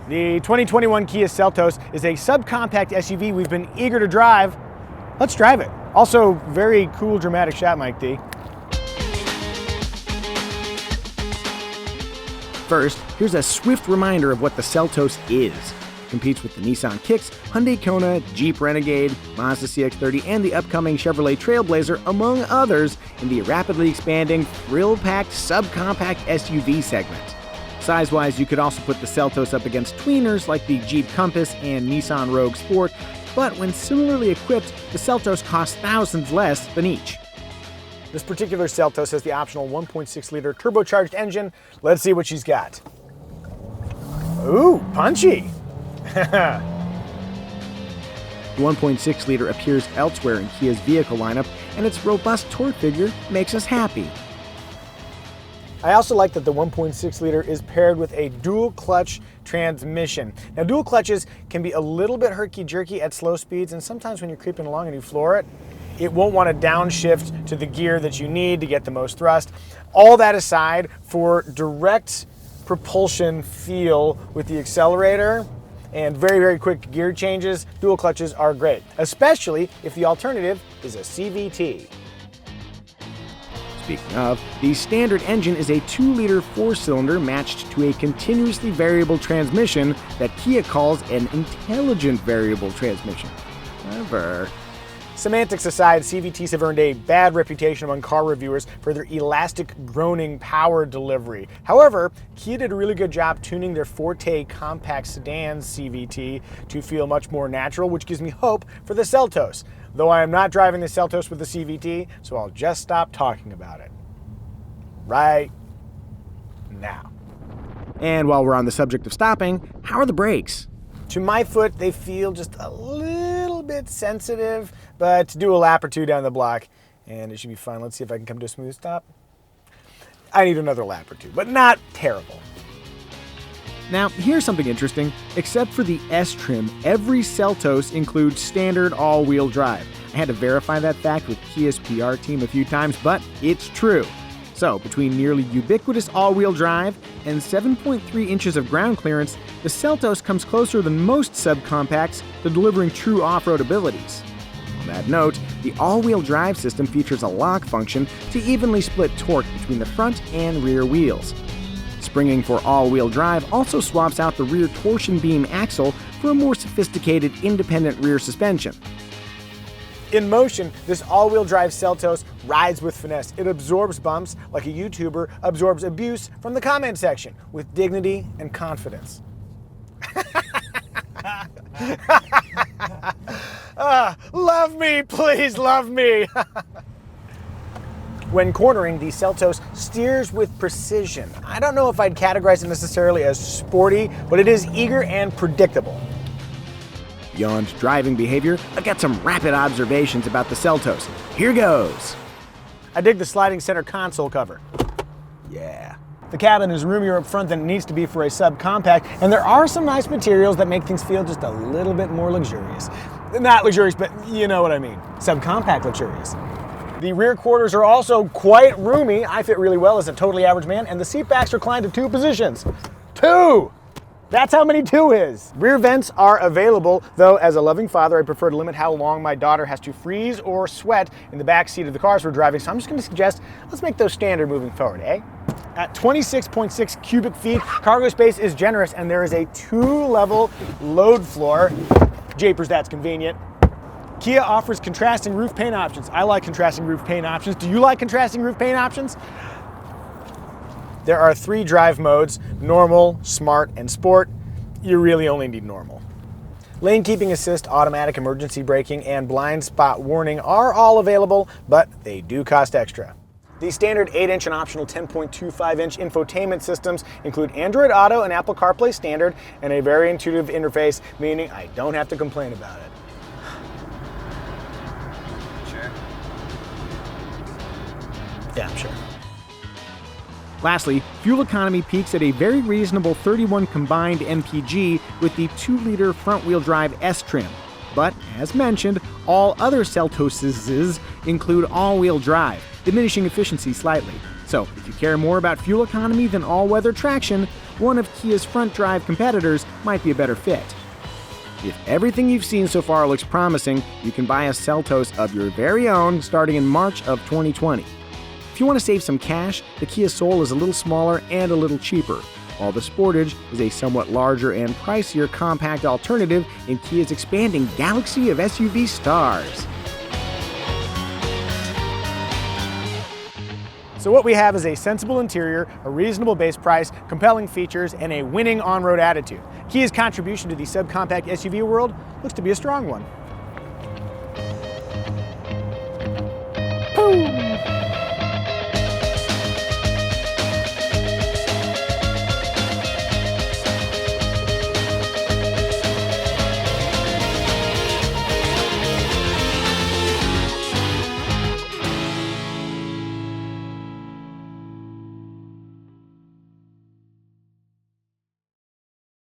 The 2021 Kia Seltos is a subcompact SUV we've been eager to drive. Let's drive it. Also, very cool, dramatic shot, Mike D. First, here's a swift reminder of what the Seltos is. It competes with the Nissan Kicks, Hyundai Kona, Jeep Renegade, Mazda CX-30, and the upcoming Chevrolet Trailblazer, among others, in the rapidly expanding, thrill-packed subcompact SUV segment. Size-wise, you could also put the Seltos up against tweeners like the Jeep Compass and Nissan Rogue Sport, but when similarly equipped, the Seltos cost thousands less than each. This particular Seltos has the optional 1.6-liter turbocharged engine. Let's see what she's got. Ooh, punchy. The 1.6-liter appears elsewhere in Kia's vehicle lineup, and its robust torque figure makes us happy. I also like that the 1.6-liter is paired with a dual-clutch transmission. Now, dual clutches can be a little bit herky-jerky at slow speeds, and sometimes when you're creeping along and you floor it, it won't want to downshift to the gear that you need to get the most thrust. All that aside, for direct propulsion feel with the accelerator and very, very quick gear changes, dual clutches are great, especially if the alternative is a CVT. Speaking of, the standard engine is a 2-liter 4-cylinder matched to a continuously variable transmission that Kia calls an intelligent variable transmission. Clever. Semantics aside, CVTs have earned a bad reputation among car reviewers for their elastic groaning power delivery. However, Kia did a really good job tuning their Forte compact sedan CVT to feel much more natural, which gives me hope for the Seltos. Though I am not driving the Seltos with the CVT, so I'll just stop talking about it right now. And while we're on the subject of stopping, how are the brakes? To my foot, they feel just a little bit sensitive, but do a lap or two down the block, and it should be fine. Let's see if I can come to a smooth stop. I need another lap or two, but not terrible. Now, here's something interesting. Except for the S trim, every Seltos includes standard all-wheel drive. I had to verify that fact with Kia's PR team a few times, but it's true. So, between nearly ubiquitous all-wheel drive and 7.3 inches of ground clearance, the Seltos comes closer than most subcompacts to delivering true off-road abilities. On that note, the all-wheel drive system features a lock function to evenly split torque between the front and rear wheels. Springing for all-wheel drive also swaps out the rear torsion beam axle for a more sophisticated independent rear suspension. In motion, this all-wheel drive Seltos rides with finesse. It absorbs bumps like a YouTuber absorbs abuse from the comment section with dignity and confidence. Love me, please love me. When cornering, the Seltos steers with precision. I don't know if I'd categorize it necessarily as sporty, but it is eager and predictable. Beyond driving behavior, I've got some rapid observations about the Seltos. Here goes. I dig the sliding center console cover. Yeah. The cabin is roomier up front than it needs to be for a subcompact, and there are some nice materials that make things feel just a little bit more luxurious. Not luxurious, but you know what I mean. Subcompact luxurious. The rear quarters are also quite roomy. I fit really well as a totally average man, and the seat backs recline to 2 positions. 2! That's how many 2 is. Rear vents are available, though as a loving father, I prefer to limit how long my daughter has to freeze or sweat in the back seat of the cars we're driving, so I'm just gonna suggest, let's make those standard moving forward, eh? At 26.6 cubic feet, cargo space is generous, and there is a 2-level load floor. Japers, that's convenient. Kia offers contrasting roof paint options. I like contrasting roof paint options. Do you like contrasting roof paint options? There are 3 drive modes: normal, smart, and sport. You really only need normal. Lane keeping assist, automatic emergency braking, and blind spot warning are all available, but they do cost extra. The standard 8-inch and optional 10.25-inch infotainment systems include Android Auto and Apple CarPlay Standard, and a very intuitive interface, meaning I don't have to complain about it. Yeah, I'm sure. Lastly, fuel economy peaks at a very reasonable 31 combined mpg with the 2-liter front-wheel drive S trim. But, as mentioned, all other Seltoses include all-wheel drive, diminishing efficiency slightly. So, if you care more about fuel economy than all-weather traction, one of Kia's front-drive competitors might be a better fit. If everything you've seen so far looks promising, you can buy a Seltos of your very own starting in March of 2020. If you want to save some cash, the Kia Soul is a little smaller and a little cheaper, while the Sportage is a somewhat larger and pricier compact alternative in Kia's expanding galaxy of SUV stars. So what we have is a sensible interior, a reasonable base price, compelling features, and a winning on-road attitude. Kia's contribution to the subcompact SUV world looks to be a strong one.